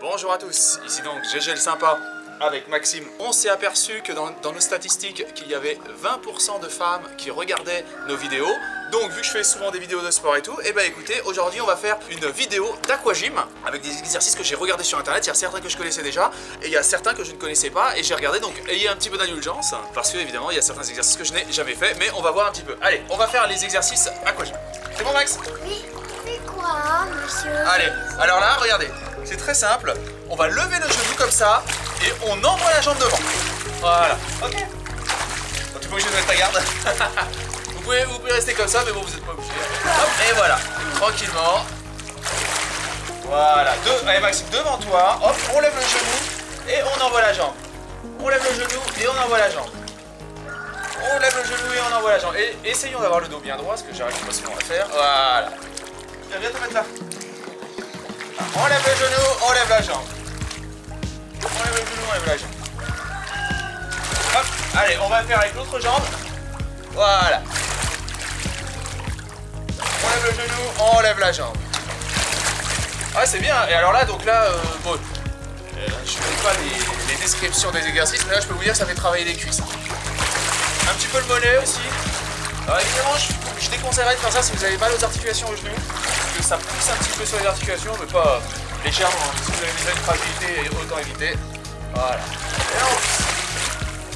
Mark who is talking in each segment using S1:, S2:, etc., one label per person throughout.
S1: Bonjour à tous, ici donc GG le sympa avec Maxime. On s'est aperçu que dans nos statistiques qu'il y avait 20% de femmes qui regardaient nos vidéos. Donc vu que je fais souvent des vidéos de sport et tout, et ben écoutez, aujourd'hui on va faire une vidéo d'aquagym avec des exercices que j'ai regardés sur internet. Il y a certains que je connaissais déjà et il y a certains que je ne connaissais pas et j'ai regardé, donc ayez un petit peu d'indulgence parce que évidemment il y a certains exercices que je n'ai jamais fait, mais on va voir un petit peu. Allez, on va faire les exercices aquagym. C'est bon Max?
S2: Oui, c'est quoi monsieur?
S1: Allez, alors là regardez, c'est très simple, on va lever le genou comme ça et on envoie la jambe devant. Voilà, ok. Donc, tu peux obligé de mettre ta garde. Vous pouvez rester comme ça, mais bon, vous n'êtes pas obligé. Hop, et voilà, tranquillement. Voilà, allez Maxime, devant toi. Hop, on lève le genou et on envoie la jambe. On lève le genou et on envoie la jambe. On lève le genou et on envoie la jambe. Et essayons d'avoir le dos bien droit, ce que j'arrive pas souvent à faire. Voilà. Viens te mettre là. On lève le genou, on lève la jambe. On lève le genou, on lève la jambe. Hop, allez, on va faire avec l'autre jambe. Voilà. On lève le genou, on lève la jambe. Ah, c'est bien. Et alors là, donc là, bon, je ne fais pas les descriptions des exercices, mais là, je peux vous dire que ça fait travailler les cuisses. Un petit peu le mollet aussi. Alors évidemment, je déconseillerais de faire ça si vous avez mal aux articulations au genou, parce que ça pousse un petit peu sur les articulations, mais pas légèrement. Hein. Si vous avez déjà une fragilité, autant éviter. Voilà. Et on pousse.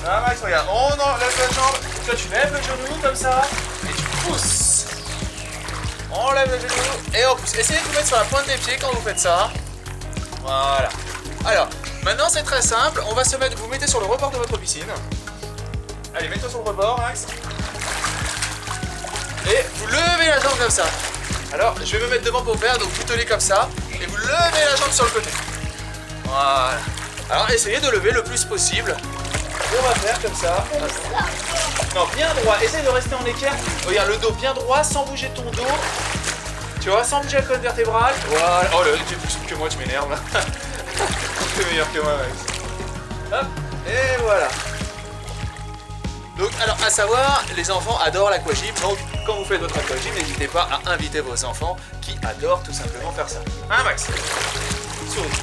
S1: Ah Max, regarde, on enlève la jambe. Toi, tu lèves le genou comme ça et tu pousses. On lève le genou et on pousse. Essayez de vous mettre sur la pointe des pieds quand vous faites ça. Voilà. Alors, maintenant c'est très simple. On va se mettre, vous mettez sur le rebord de votre piscine. Allez, mets-toi sur le rebord, Max. Et vous levez la jambe comme ça. Alors, je vais me mettre devant pour vous faire, donc vous tenez comme ça. Et vous levez la jambe sur le côté. Voilà. Alors, essayez de lever le plus possible. Et on va faire comme ça. Non, bien droit. Essaye de rester en équerre. Regarde, le dos bien droit, sans bouger ton dos. Tu vois, sans bouger la colonne vertébrale. Voilà. Oh là, tu es plus souple que moi, tu m'énerves. Tu es meilleur que moi, Max. Hop. Et voilà. Donc, alors, à savoir, les enfants adorent l'aquagym. Donc, quand vous faites votre aquagym, n'hésitez pas à inviter vos enfants qui adorent tout simplement faire ça. Hein, Max? Souris.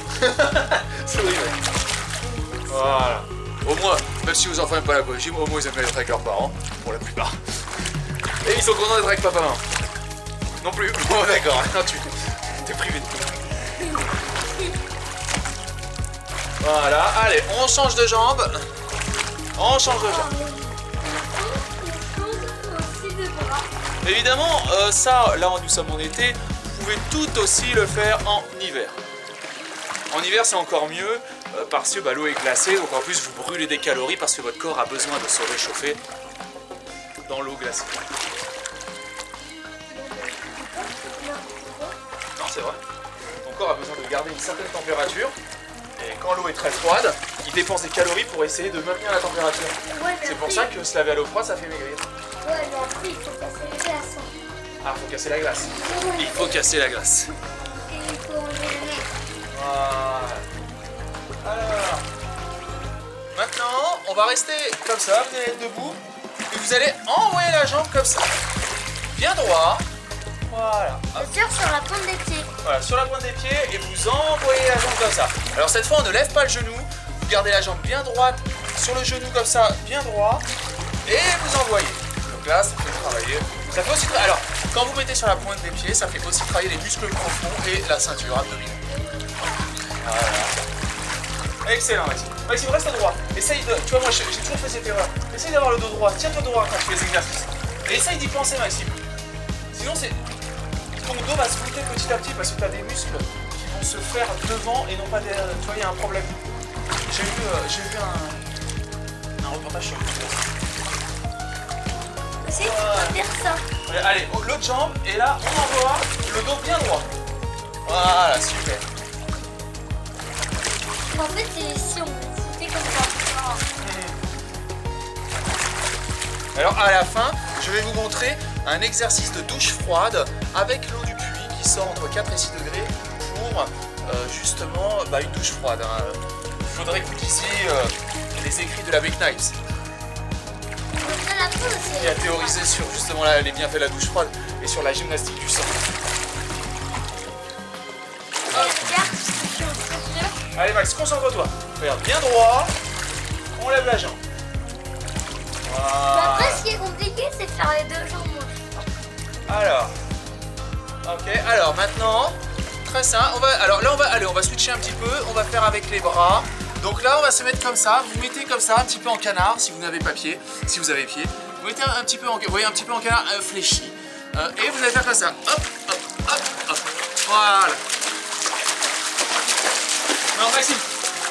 S1: Souris, Max. Voilà. Au moins, même si vos enfants n'aiment pas l'aquagym, au moins ils aiment être avec leurs parents, pour la plupart. Et ils sont contents d'être avec papa maman. Non plus. Bon, d'accord. Tu t'es privé de tout. Voilà. Allez, on change de jambe. On change de jambe. Évidemment, ça, là où nous sommes en été, vous pouvez tout aussi le faire en hiver. En hiver, c'est encore mieux parce que l'eau est glacée, donc en plus vous brûlez des calories parce que votre corps a besoin de se réchauffer dans l'eau glacée. Non, c'est vrai. Ton corps a besoin de garder une certaine température et quand l'eau est très froide, il dépense des calories pour essayer de maintenir la température. Ouais, c'est pour ça que se laver à l'eau froide, ça fait maigrir.
S2: Ouais, mais après il faut casser la glace.
S1: Ah, il faut casser la glace. Il faut casser la glace.
S2: Et il faut enlever le nez.
S1: Voilà. Alors, maintenant, on va rester comme ça, vous allez être debout, et vous allez envoyer la jambe comme ça, bien droit, voilà.
S2: Sur la pointe des pieds.
S1: Voilà, sur la pointe des pieds, et vous envoyez la jambe comme ça. Alors cette fois, on ne lève pas le genou, vous gardez la jambe bien droite, sur le genou comme ça, bien droit, et vous envoyez. Donc là, ça fait travailler, ça fait aussi, alors, quand vous mettez sur la pointe des pieds, ça fait aussi travailler les muscles profonds et la ceinture abdominale. Voilà. Excellent Maxime. Maxime, reste droit. Essaye de... Tu vois, moi j'ai toujours fait cette erreur. Essaye d'avoir le dos droit. Tiens-toi droit quand tu fais les exercices. Et essaye d'y penser Maxime. Sinon ton dos va se monter petit à petit parce que tu as des muscles qui vont se faire devant et non pas des... Tu vois, il y a un problème. J'ai vu un reportage sur YouTube.
S2: Essaye de faire ça.
S1: Allez, l'autre jambe et là on envoie le dos bien droit. Voilà, super.
S2: En fait, si on fait comme ça.
S1: Alors à la fin, je vais vous montrer un exercice de douche froide avec l'eau du puits qui sort entre 4 et 6 degrés pour justement une douche froide. Hein. Il faudrait que vous lisiez les écrits de la Big Knives qui a théorisé sur justement les bienfaits de la douche froide et sur la gymnastique du sang.
S2: Regarde, je suis au
S1: Allez Max, concentre-toi. Regarde, bien droit. On lève la jambe. Voilà.
S2: Après, ce qui est compliqué, c'est de faire les deux jambes.
S1: Alors. Ok, alors maintenant, très simple. On va switcher un petit peu. On va faire avec les bras. Donc là, on va se mettre comme ça. Vous mettez comme ça, un petit peu en canard, si vous n'avez pas pied. Si vous avez pied. Vous mettez un petit peu en, vous voyez, un petit peu en canard fléchi. Et vous allez faire comme ça. Hop, hop, hop, hop. Voilà. Non, Maxime,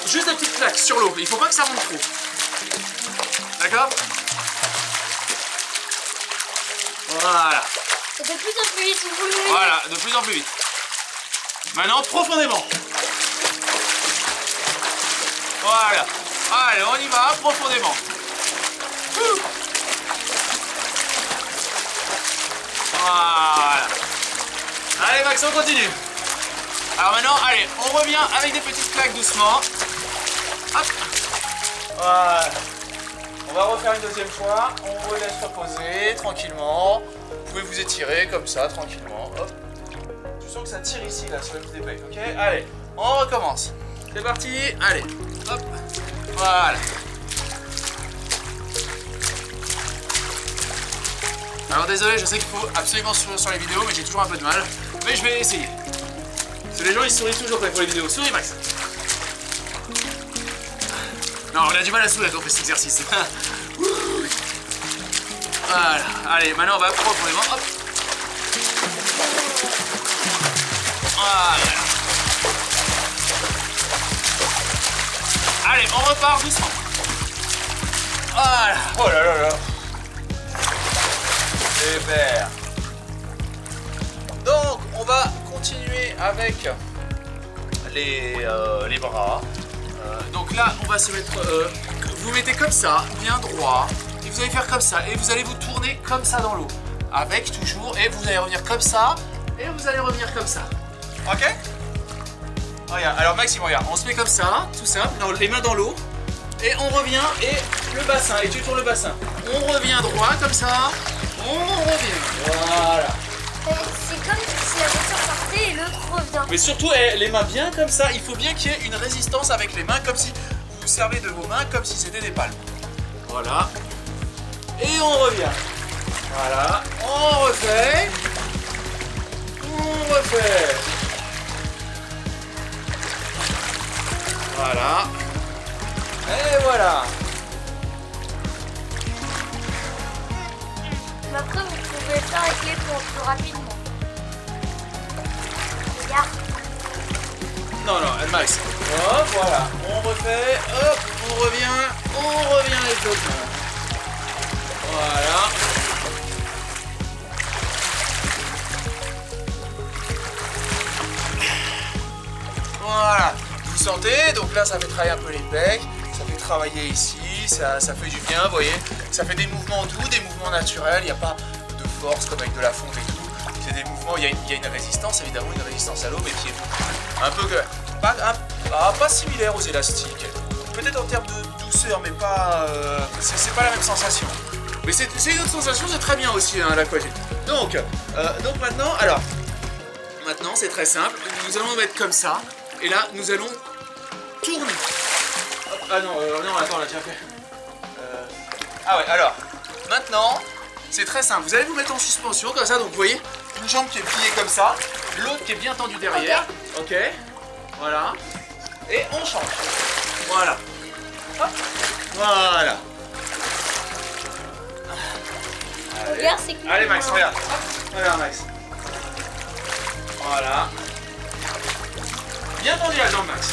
S1: juste une petite claque sur l'eau. Il faut pas que ça monte trop. D'accord? Voilà.
S2: Et de plus en plus vite, vous voulez.
S1: Voilà, de plus en plus vite. Maintenant, profondément. Voilà. Allez, on y va, profondément. Voilà. Allez, Max, on continue. Alors maintenant, allez, on revient avec des petites claques doucement. Hop. Voilà. On va refaire une deuxième fois. On vous laisse reposer tranquillement. Vous pouvez vous étirer comme ça, tranquillement. Hop. Je sens que ça tire ici, là, sur le petit épée. Ok, allez, on recommence. C'est parti. Allez, hop. Voilà. Alors désolé, je sais qu'il faut absolument sourire sur les vidéos, mais j'ai toujours un peu de mal. Mais je vais essayer. Parce que les gens, ils sourient toujours quand ils font les vidéos. Souris, Max. Non, on a du mal à sourire quand on fait cet exercice. Voilà. Allez, maintenant on va profondément. Hop. Voilà. Allez, on repart doucement. Voilà. Oh là là là. Super. Donc, on va continuer avec les bras. Donc là, on va se mettre... vous mettez comme ça, bien droit. Et vous allez faire comme ça. Et vous allez vous tourner comme ça dans l'eau. Avec toujours. Et vous allez revenir comme ça. Et vous allez revenir comme ça. Ok? Regarde. Alors Maxime, regarde. On se met comme ça. Tout simple. Les mains dans l'eau. Et on revient. Et le bassin. Et tu tournes le bassin. On revient droit comme ça. On revient. Voilà.
S2: C'est comme si la voiture partait et l'autre revient.
S1: Mais surtout, les mains bien comme ça. Il faut bien qu'il y ait une résistance avec les mains. Comme si vous vous servez de vos mains comme si c'était des palmes. Voilà. Et on revient. Voilà. On refait. On refait. Voilà. Et voilà.
S2: Mais après, vous pouvez faire avec les pompes plus rapidement. Regarde.
S1: Non, non, Max. Hop, voilà. On refait. Hop, on revient avec l'autre main. Voilà. Voilà. Vous sentez, donc là ça fait travailler un peu les pecs, ça fait travailler ici, ça fait du bien, vous voyez. Ça fait des mouvements doux, des mouvements naturels, il n'y a pas de force comme avec de la fonte et tout. C'est des mouvements, il y a une résistance, évidemment, une résistance à l'eau, mais qui est un peu pas similaire aux élastiques. Peut-être en termes de douceur, mais pas c'est pas la même sensation. Mais c'est une autre sensation, c'est très bien aussi hein, l'aquagym. Donc maintenant, maintenant c'est très simple. Nous allons nous mettre comme ça, et là nous allons tourner. Hop, ah non, non, attends, on l'a déjà fait. Ah ouais, alors maintenant c'est très simple. Vous allez vous mettre en suspension comme ça, donc vous voyez une jambe qui est pliée comme ça, l'autre qui est bien tendue derrière. Ok, voilà. Et on change. Voilà. Hop. Voilà. Allez,
S2: regarde, c'est que
S1: allez Max, regarde. Hop. Regarde Max. Voilà. Bien tendu la jambe Max.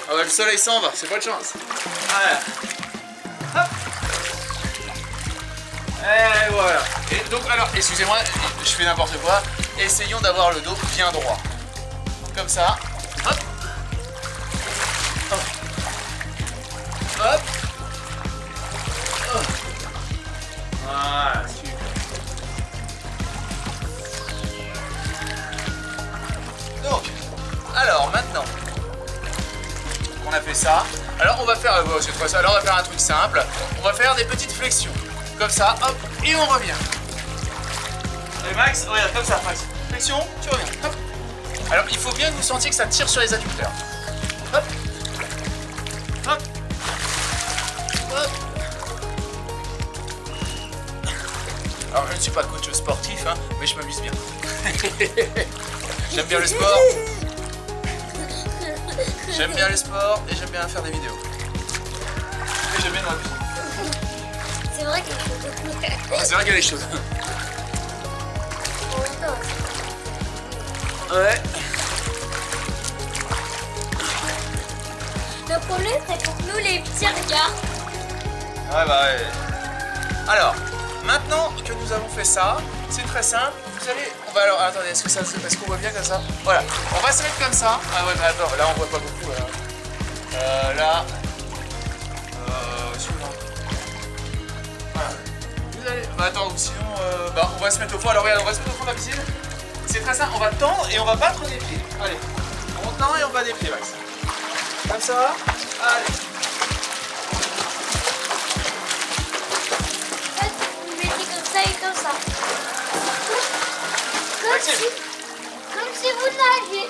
S1: Ah ouais, le soleil s'en va, c'est pas de chance. Voilà. Hop. Et voilà. Et donc alors, excusez-moi, je fais n'importe quoi. Essayons d'avoir le dos bien droit. Comme ça. Hop. Hop. Hop. Hop. Voilà, super. Donc, alors maintenant qu'on a fait ça, alors on va faire, cette fois-ci, alors on va faire un truc simple. On va faire des petites flexions. Comme ça, hop, et on revient. Et Max, regarde, comme ça, Max. Flexion, tu reviens. Hop. Alors il faut bien que vous sentiez que ça tire sur les adducteurs. Hop. Hop. Hop. Alors je ne suis pas coach sportif, hein, mais je m'amuse bien. J'aime bien le sport. J'aime bien le sport et j'aime bien faire des vidéos. Et j'aime bien dans la cuisine.
S2: C'est vrai qu'elle est chaude.
S1: C'est vrai qu'elle est chaude. Ouais.
S2: Le problème, c'est pour nous les petits regards.
S1: Ouais, bah ouais. Alors, maintenant que nous avons fait ça, c'est très simple. Vous allez. On va alors. Attendez, est-ce qu'on voit bien comme ça? Voilà. On va se mettre comme ça. Ah ouais, mais attends, là on voit pas beaucoup. Là. Suivant. Voilà. Vous allez. Bah attends, ou sinon. Bah on va se mettre au fond. Alors regarde, on va se mettre au fond de la piscine. C'est très simple. On va tendre et on va battre des pieds. Allez. On tend et on bat des pieds, Max. Comme ça. Allez.
S2: Vous mettez comme ça et comme ça. Comme si vous nagiez.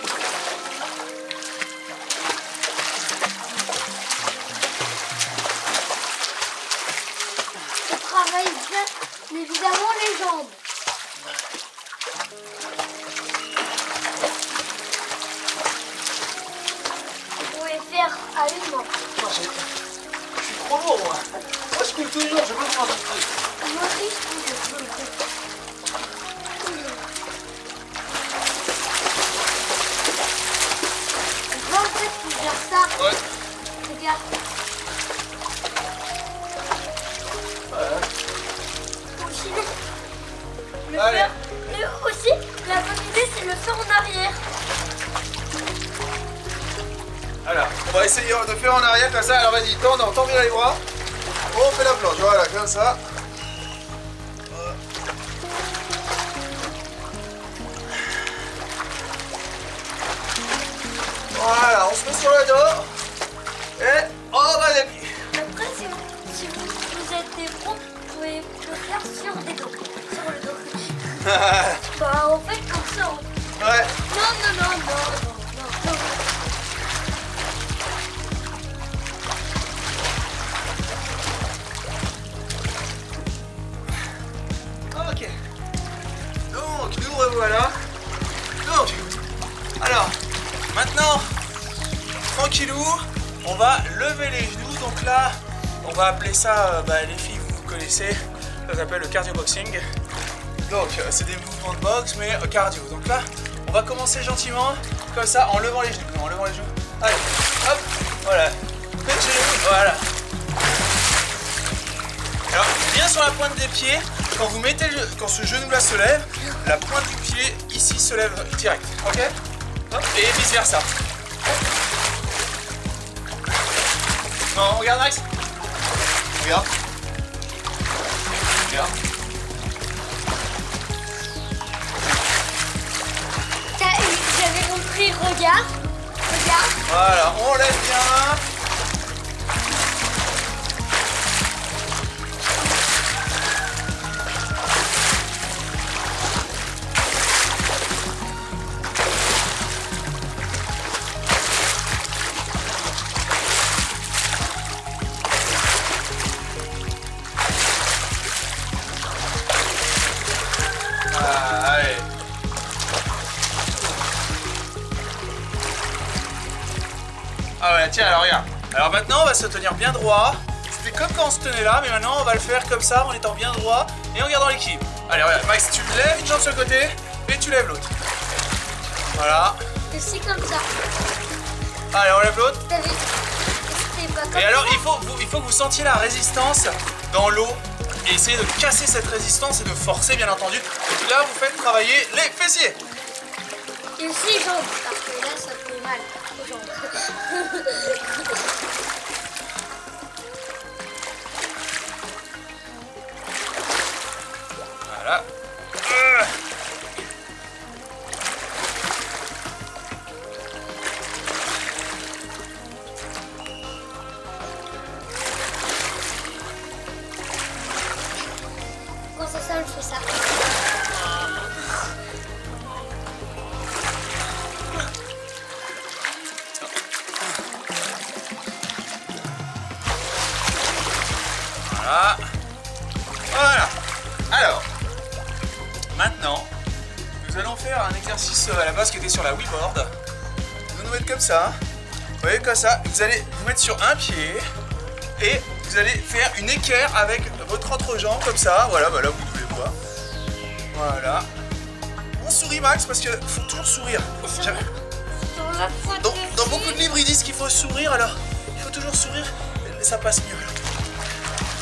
S2: On travaille bien, évidemment, les jambes. Vous pouvez faire à une main.
S1: Je suis trop lourd, moi. Moi, je coule toujours, je peux pas manger.
S2: Moi aussi, je trouve. En fait, tu gères ça.
S1: Ouais.
S2: Regarde.
S1: Voilà.
S2: Ou sinon, le
S1: Allez.
S2: faire. Et aussi, la bonne idée, c'est le faire en arrière.
S1: Alors, on va essayer de faire en arrière comme ça. Alors, vas-y, tends bien les bras. On fait la planche, voilà, comme ça. Voilà, on se met sur le dos. Et on va les pieds.
S2: Après, si vous êtes des pros, vous pouvez le faire sur des dos. Sur le dos. Bah, en fait, comme ça.
S1: Ouais.
S2: Non.
S1: Ok. Donc, nous revoilà. Donc, alors, maintenant, tranquillou, on va lever les genoux. Donc là, on va appeler ça, les filles, vous connaissez, ça s'appelle le cardio boxing. Donc, c'est des mouvements de boxe, mais cardio. Donc là, on va commencer gentiment, comme ça, en levant les genoux. En levant les genoux. Allez, hop, voilà. Faites genoux, voilà. Alors, bien sur la pointe des pieds, quand ce genou-là se lève, la pointe du pied ici se lève direct. Ok? Hop, et vice versa. Non, regarde Max. Regarde. Regarde.
S2: J'avais compris, regarde.
S1: Voilà, on lève bien. Allez. Ah ouais, tiens, alors regarde. Alors maintenant, on va se tenir bien droit. C'était comme quand on se tenait là, mais maintenant, on va le faire comme ça, en étant bien droit et en gardant l'équilibre. Allez, regarde, Max, tu lèves une jambe sur le côté et tu lèves l'autre. Voilà.
S2: Et c'est comme ça.
S1: Allez, on lève l'autre.
S2: T'as vu? C'est pas comme
S1: Et alors,
S2: ça.
S1: il faut que vous sentiez la résistance dans l'eau et essayez de casser cette résistance et de forcer, bien entendu. Et là, vous faites travailler les fessiers.
S2: Et aussi les jambes, parce que là, ça fait mal aux jambes.
S1: Voilà.
S2: Quand ça je fais ça.
S1: Voilà. Voilà. Alors, maintenant, nous allons faire un exercice à la base qui était sur la Wiiboard. Nous allons nous mettre comme ça. Vous voyez, comme ça. Vous allez vous mettre sur un pied et vous allez faire une équerre avec votre entrejambe comme ça. Voilà, voilà, vous devez voir. Voilà. On sourit, Max, parce qu'il faut toujours sourire. Dans beaucoup de livres, ils disent qu'il faut sourire, alors il faut toujours sourire, mais ça passe mieux.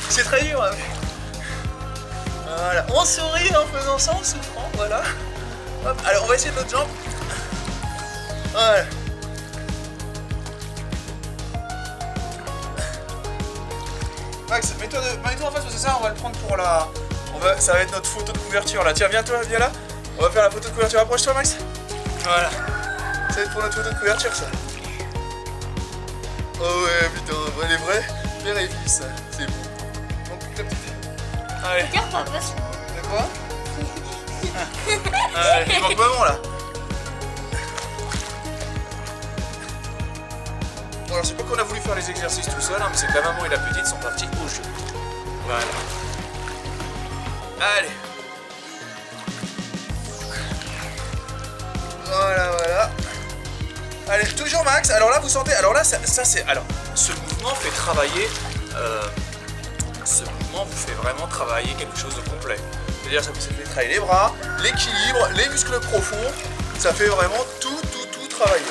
S1: C'est très dur, hein. Voilà, on sourit en faisant ça, en souffrant, voilà. Hop. Alors, on va essayer de l'autre jambe. Voilà. Max, mets-toi en face, parce que ça, on va le prendre pour la... Ça va être notre photo de couverture, là. Tiens, viens là. On va faire la photo de couverture. Approche-toi, Max. Voilà. Ça va être pour notre photo de couverture, ça. Oh ouais, putain, les vrais père et fils, c'est beau. Donc, la petite... Allez.
S2: Regarde, papa.
S1: De quoi? Allez, il manque maman, là. Bon, alors, c'est pas qu'on a voulu faire les exercices tout seul, hein, mais c'est que la maman et la petite sont partis au jeu. Voilà. Allez. Voilà. Allez, toujours Max. Alors là, vous sentez... Alors là, ça c'est... Alors, ce mouvement fait travailler... ce mouvement vous fait vraiment travailler quelque chose de complet. C'est-à-dire, ça fait travailler les bras, l'équilibre, les muscles profonds. Ça fait vraiment tout travailler.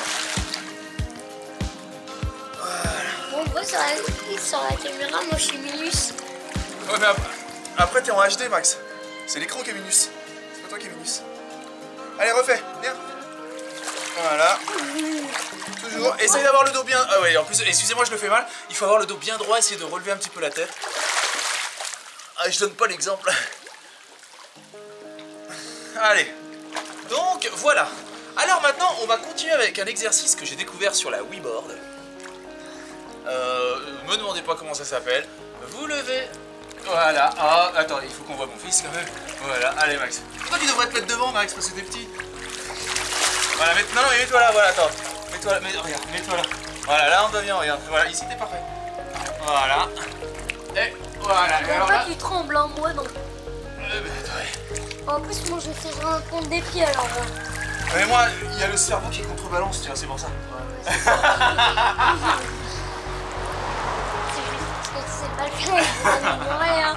S2: Bon, moi, sur la caméra, moi, je suis minus.
S1: Ouais, mais après t'es en HD, Max. C'est l'écran qui est minus. C'est pas toi qui est minus. Allez, refais. Viens. Voilà. Toujours. Essaye d'avoir le dos bien... Ah ouais, en plus, excusez-moi, je le fais mal. Il faut avoir le dos bien droit, essayer de relever un petit peu la tête. Ah, je donne pas l'exemple. Allez. Donc, voilà. Alors maintenant, on va continuer avec un exercice que j'ai découvert sur la Wiiboard. Me demandez pas comment ça s'appelle. Vous levez... Voilà. Ah, attends, il faut qu'on voit mon fils quand même. Voilà, allez Max. Toi, tu devrais te mettre devant, Max, parce que t'es petit. Voilà, non, mais mets-toi là, voilà, attends. Mets-toi là, regarde, mets-toi là. Voilà, là on devient, regarde. Voilà, ici t'es parfait. Voilà. Et voilà. Et alors là...
S2: tu trembles, hein, moi non. En plus, moi je fais un compte des pieds alors.
S1: Mais moi, il y a le cerveau qui contrebalance, tu vois, c'est pour ça.
S2: Ouais, c'est pas le cas, il va rien.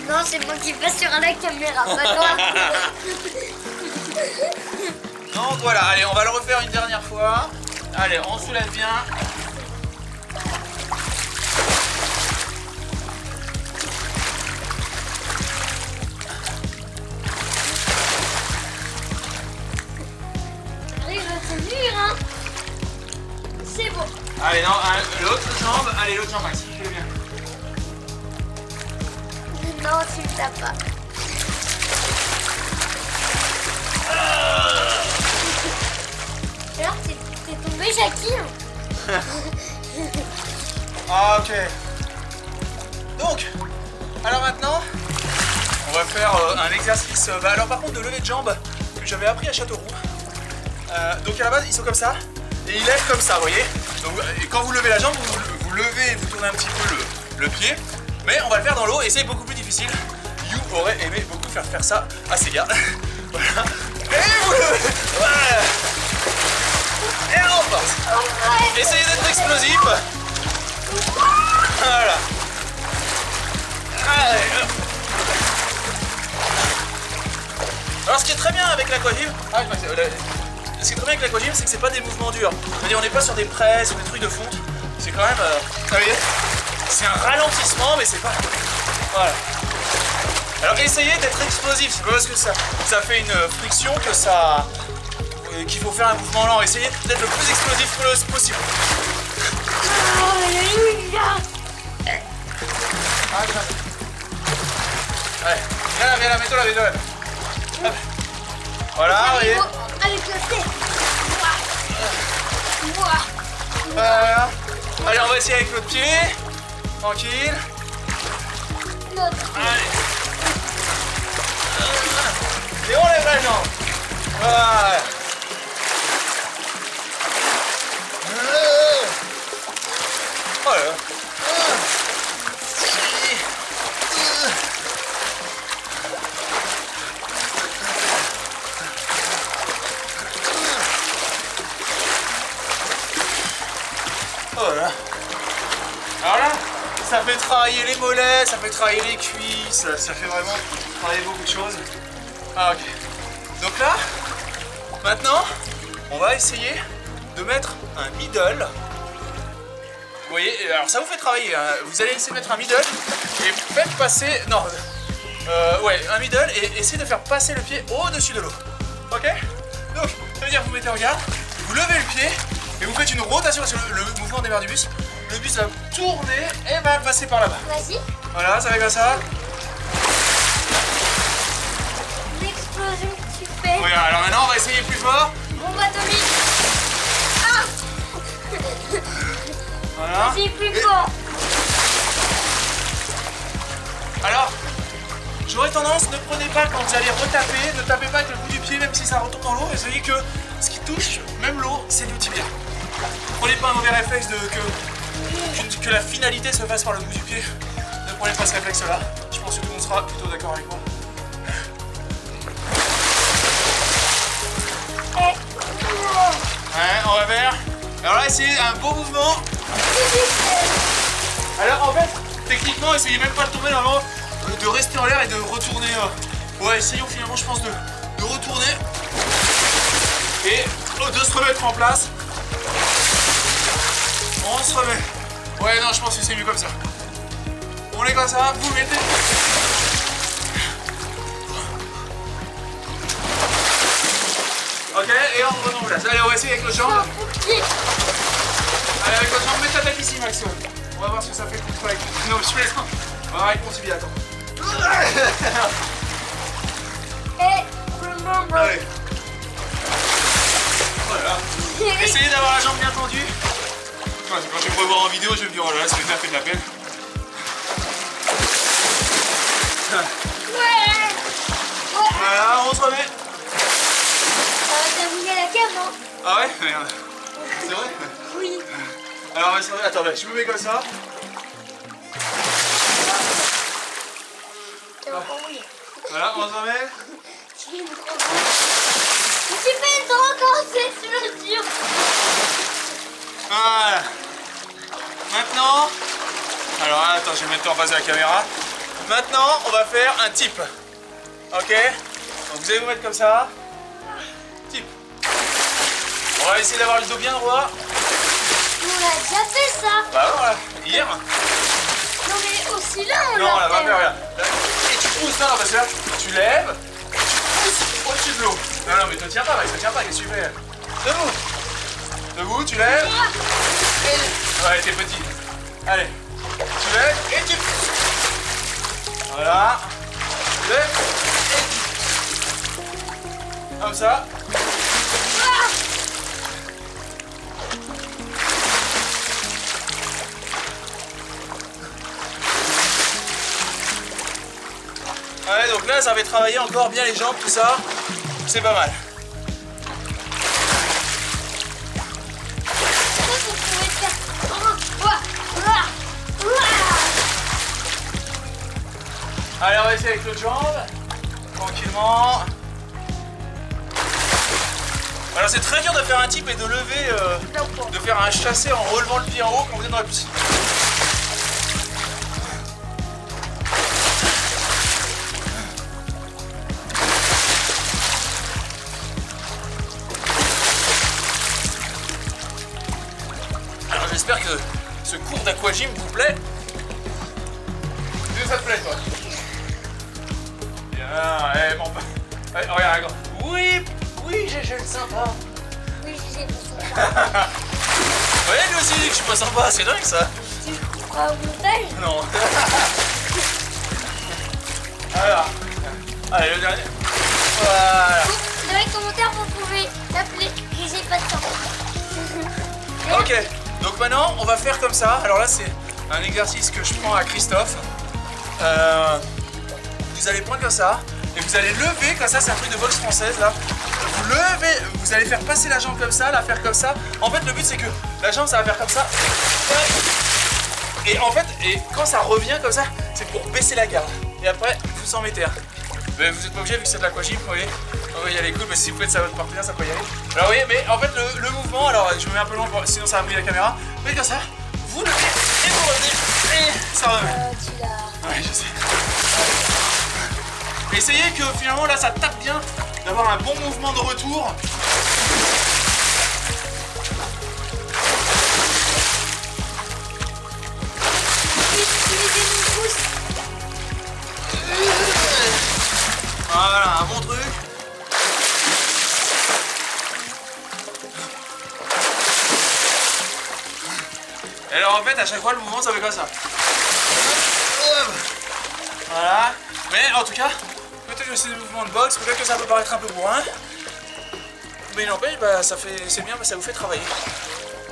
S2: Non, c'est moi qui passe sur la caméra, pas toi.
S1: Donc voilà, allez, on va le refaire une dernière fois. Allez, on soulève bien.
S2: Arrive à tenir, hein. C'est bon.
S1: Allez, non, l'autre jambe. Allez, l'autre jambe, Max, fais bien.
S2: Non, tu ne tapes pas. Alors, t'es tombé, Jackie.
S1: Ah, ok. Donc, alors maintenant, on va faire un exercice. Alors, par contre, de levée de jambes que j'avais appris à Châteauroux. Donc, à la base, ils sont comme ça. Et ils lèvent comme ça, vous voyez. Donc, et quand vous levez la jambe, vous levez et vous tournez un petit peu le pied. Mais on va le faire dans l'eau et c'est beaucoup plus difficile. You aurait aimé beaucoup faire ça à ses gars. Voilà. Et vous levez. Voilà. Et on repart. Essayez d'être explosif. Voilà. Allez. Alors ce qui est très bien avec l'aquagym, ce qui est très bien avec l'aquagym, c'est que c'est pas des mouvements durs. C'est-à-dire on n'est pas sur des presses ou des trucs de fonte. C'est quand même, vous voyez, c'est un ralentissement, mais c'est pas. Voilà. Alors essayez d'être explosif. C'est pas parce que ça fait une friction que ça, qu'il faut faire un mouvement lent. Essayez d'être le plus explosif possible.
S2: Alléluia.
S1: Allez, viens là, mets-toi là. Voilà, oui.
S2: Allez, placez.
S1: Voilà. Allez, on va essayer avec l'autre pied. Tranquille.
S2: L'autre.
S1: Allez. Et on lève la jambes. Voilà. Voilà. Voilà. Alors là, ça fait travailler les mollets, ça fait travailler les cuisses, ça fait vraiment travailler beaucoup de choses. Ah ok. Donc là, maintenant, on va essayer de mettre un middle. Vous voyez, alors ça vous fait travailler, hein. Vous allez essayer de mettre un middle et faites passer, non, ouais, un middle et essayez de faire passer le pied au-dessus de l'eau. Ok? Donc, ça veut dire que vous mettez en garde, vous levez le pied et vous faites une rotation sur le mouvement démarre du bus. Le bus va tourner et va passer par là-bas.
S2: Vas-y.
S1: Voilà, ça fait comme ça.
S2: L'explosion que tu fais.
S1: Voilà, alors maintenant on va essayer plus fort.
S2: Bombe atomique. Ah.
S1: Voilà.
S2: Vas-y, plus fort.
S1: Alors, j'aurais tendance, ne prenez pas quand vous allez retaper, ne tapez pas avec le bout du pied même si ça retourne dans l'eau. Essayez que ce qui touche, même l'eau, c'est le tibia. Prenez pas un mauvais réflexe que la finalité se fasse par le bout du pied. Ne prenez pas ce réflexe-là. Je pense que tout le monde sera plutôt d'accord avec moi. Ouais, on va faire. Alors là, essayez un beau mouvement. Alors en fait, techniquement, essayez même pas de tomber normalement, de rester en l'air et de retourner. Ouais, essayons finalement, je pense, de retourner et de se remettre en place. On se remet. Ouais, non, je pense que c'est mieux comme ça. On est comme ça, vous mettez. Ok, et on remet en place. Allez, on va essayer avec l'autre jambe. Allez, avec l'autre jambe, mets ta tête ici, Maxime. On va voir ce que ça fait contre toi avec. Non, je plaisante. On va voir avec ton tibia, attends. Allez. Voilà. Essayez d'avoir la jambe bien tendue. Quand je vais me revoir en vidéo, je vais me dire, oh là là, ça m'a fait de la peine. Voilà, on se remet.
S2: Ça va terminer la cam, non?
S1: Ah ouais? Merde. C'est vrai?
S2: Oui.
S1: Alors on va se remettre. Attends, je me mets comme ça.
S2: T'es encore mouillé.
S1: Voilà, on se remet.
S2: Tu fais trop quand c'est dur.
S1: Voilà. Maintenant, alors attends, je vais mettre en face de la caméra. Maintenant, on va faire un type. Ok? Donc vous allez vous mettre comme ça. Type. On va essayer d'avoir le dos bien droit.
S2: On a déjà fait ça.
S1: Bah voilà, hier.
S2: Non mais aussi là on
S1: Non, on
S2: l'a
S1: l'a pas
S2: fait.
S1: fait, regarde. Et tu pousses, non, parce que là, tu lèves, tu pousses au-dessus de l'eau. Non, non, mais te tiens pas, Max, te tiens pas, qu'est-ce que tu fais? Debout. Debout, tu lèves. Ouais, t'es petit. Allez, tu lèves et tu pousses. Voilà. Tu lèves et tu pousses. Comme ça. Ouais, donc là, ça va travailler encore bien les jambes, tout ça. C'est pas mal. Allez, on va essayer avec l'autre jambe. Tranquillement. Alors c'est très dur de faire un type et de lever, de faire un chassé en relevant le pied en haut quand vous êtes dans la piscine. Alors j'espère que ce cours d'aquagym vous plaît. Est-ce que ça te plaît toi? Bien, bon bah. Allez, regarde, regarde. Oui, oui, j'ai le sympa.
S2: Oui, j'ai le sympa.
S1: Ouais, lui aussi dit que je suis pas sympa, c'est dingue ça.
S2: Tu couperas au montage?
S1: Non. Alors, allez le dernier. Voilà.
S2: Dans les commentaires, vous pouvez l'appeler. J'ai pas de temps.
S1: Ok, donc maintenant on va faire comme ça. Alors là c'est un exercice que je prends à Christophe. Vous allez prendre comme ça et vous allez lever, comme ça c'est un truc de boxe française là. Vous levez, vous allez faire passer la jambe comme ça, la faire comme ça. En fait le but c'est que la jambe ça va faire comme ça. Et en fait, quand ça revient comme ça, c'est pour baisser la garde. Et après, vous en mettez un. Mais vous n'êtes pas obligé vu que c'est de l'aquagym, vous voyez. On va y aller cool, mais si vous faites ça à votre partenaire, ça peut y aller. Alors vous voyez, mais en fait le mouvement, alors je me mets un peu loin, sinon ça va briller la caméra. Mais comme ça, vous levez et vous revenez et ça remet. Ouais, je sais. Essayez que finalement là ça tape bien, d'avoir un bon mouvement de retour. Voilà, un bon truc. Et alors en fait à chaque fois le mouvement ça fait comme ça. Voilà. Mais en tout cas, peut-être que c'est des mouvements de boxe, peut-être que ça peut paraître un peu bourrin. Mais il n'empêche, bah, c'est bien, ça vous fait travailler.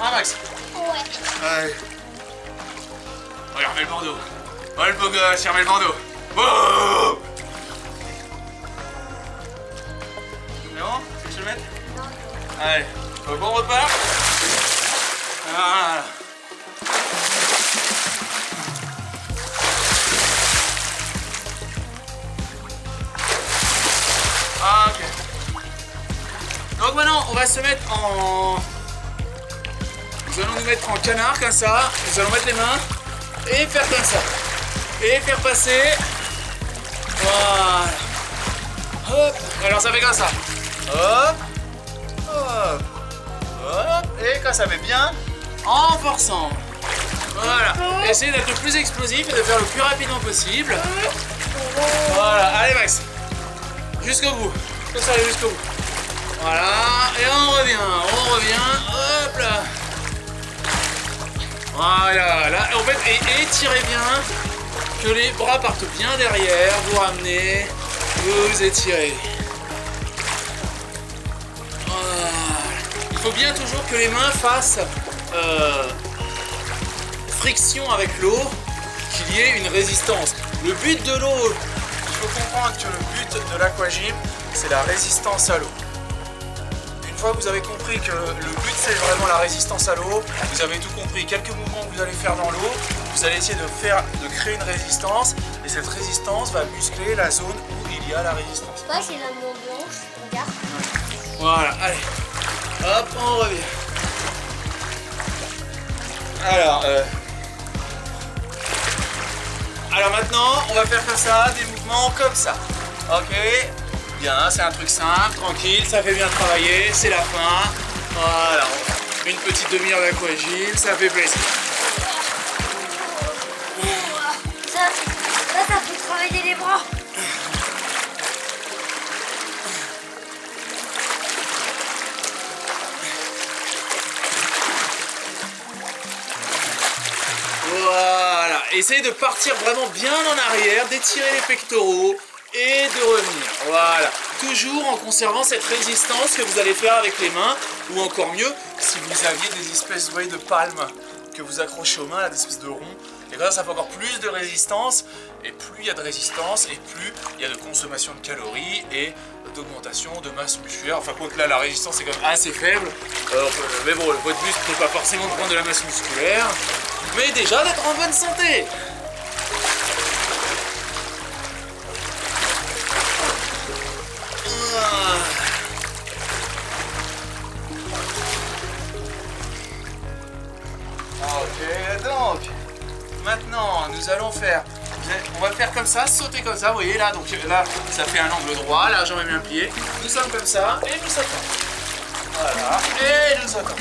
S1: Hein Max?
S2: Ouais.
S1: Ouais. Regardez le bandeau. Oh le beau gosse, il remet le bandeau. Oh c'est bon? Tu veux que je le mette? Non. Allez, bon repart. Voilà. Ah, ok. Donc maintenant, on va se mettre en... Nous allons nous mettre en canard comme ça. Nous allons mettre les mains et faire comme ça. Et faire passer. Voilà. Hop. Alors ça fait comme ça. Hop. Hop. Hop. Et quand ça fait bien, en forçant. Voilà. Essayez d'être le plus explosif et de faire le plus rapidement possible. Voilà. Allez Max. Jusqu'au bout. Comme ça, allez jusqu'au bout. Voilà. Et on revient. Hop là. Voilà. Là, en fait, et étirez bien. Que les bras partent bien derrière. Vous ramenez. Vous étirez. Voilà. Il faut bien toujours que les mains fassent friction avec l'eau. Qu'il y ait une résistance. Le but de l'eau, il faut comprendre que le but de l'aquagym, c'est la résistance à l'eau. Une fois que vous avez compris que le but c'est vraiment la résistance à l'eau, vous avez tout compris, quelques mouvements que vous allez faire dans l'eau, vous allez essayer de créer une résistance, et cette résistance va muscler la zone où il y a la résistance.
S2: Ça c'est la main blanche, regarde.
S1: Voilà, allez, hop, on revient. Alors maintenant, on va faire comme ça, des mouvements comme ça. Ok, bien, c'est un truc simple, tranquille, ça fait bien travailler, c'est la fin. Voilà, une petite demi-heure d'aquagym, ça fait plaisir.
S2: Ça fait travailler les bras.
S1: Voilà, essayez de partir vraiment bien en arrière, d'étirer les pectoraux et de revenir. Voilà, toujours en conservant cette résistance que vous allez faire avec les mains, ou encore mieux, si vous aviez des espèces de palmes que vous accrochez aux mains, là, des espèces de ronds, et comme ça fait encore plus de résistance, et plus il y a de résistance, et plus il y a de consommation de calories et d'augmentation de masse musculaire. Enfin, compte là, la résistance est quand même assez faible, mais bon, votre but n'est pas forcément de prendre de la masse musculaire, mais déjà d'être en bonne santé. Ok, donc maintenant nous allons faire, on va faire comme ça, sauter comme ça, vous voyez là, donc là ça fait un angle droit, là j'en ai bien plié, nous sommes comme ça et nous sautons. Voilà, et nous sautons.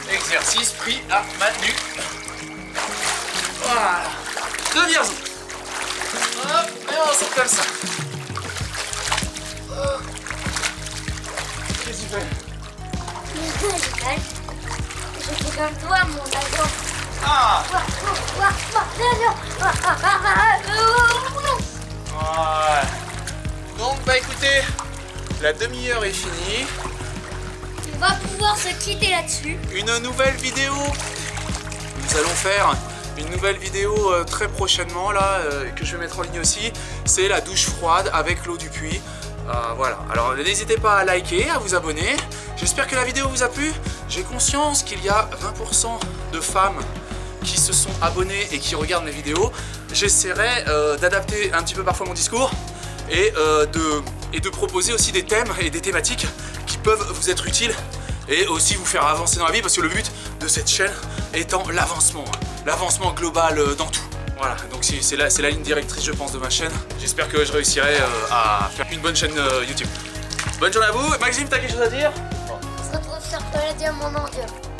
S1: Exercice pris à main nue. Voilà, deviens-y. Hop, et on saute comme ça. Qu'est-ce que tu fais?
S2: Je fais comme toi, mon agent.
S1: Ah! Voilà. Donc bah écoutez, la demi-heure est finie.
S2: On va pouvoir se quitter là-dessus.
S1: Une nouvelle vidéo. Nous allons faire une nouvelle vidéo très prochainement là, que je vais mettre en ligne aussi. C'est la douche froide avec l'eau du puits. Voilà, alors n'hésitez pas à liker, à vous abonner. J'espère que la vidéo vous a plu. J'ai conscience qu'il y a 20% de femmes qui se sont abonnées et qui regardent mes vidéos. J'essaierai d'adapter un petit peu parfois mon discours et de proposer aussi des thèmes et des thématiques qui peuvent vous être utiles et aussi vous faire avancer dans la vie, parce que le but de cette chaîne étant l'avancement global dans tout. Voilà, donc c'est la ligne directrice, je pense, de ma chaîne. J'espère que je réussirai à faire une bonne chaîne YouTube. Bonne journée à vous. Maxime, t'as quelque chose à dire?
S2: On se retrouve sur Palladium en Endure.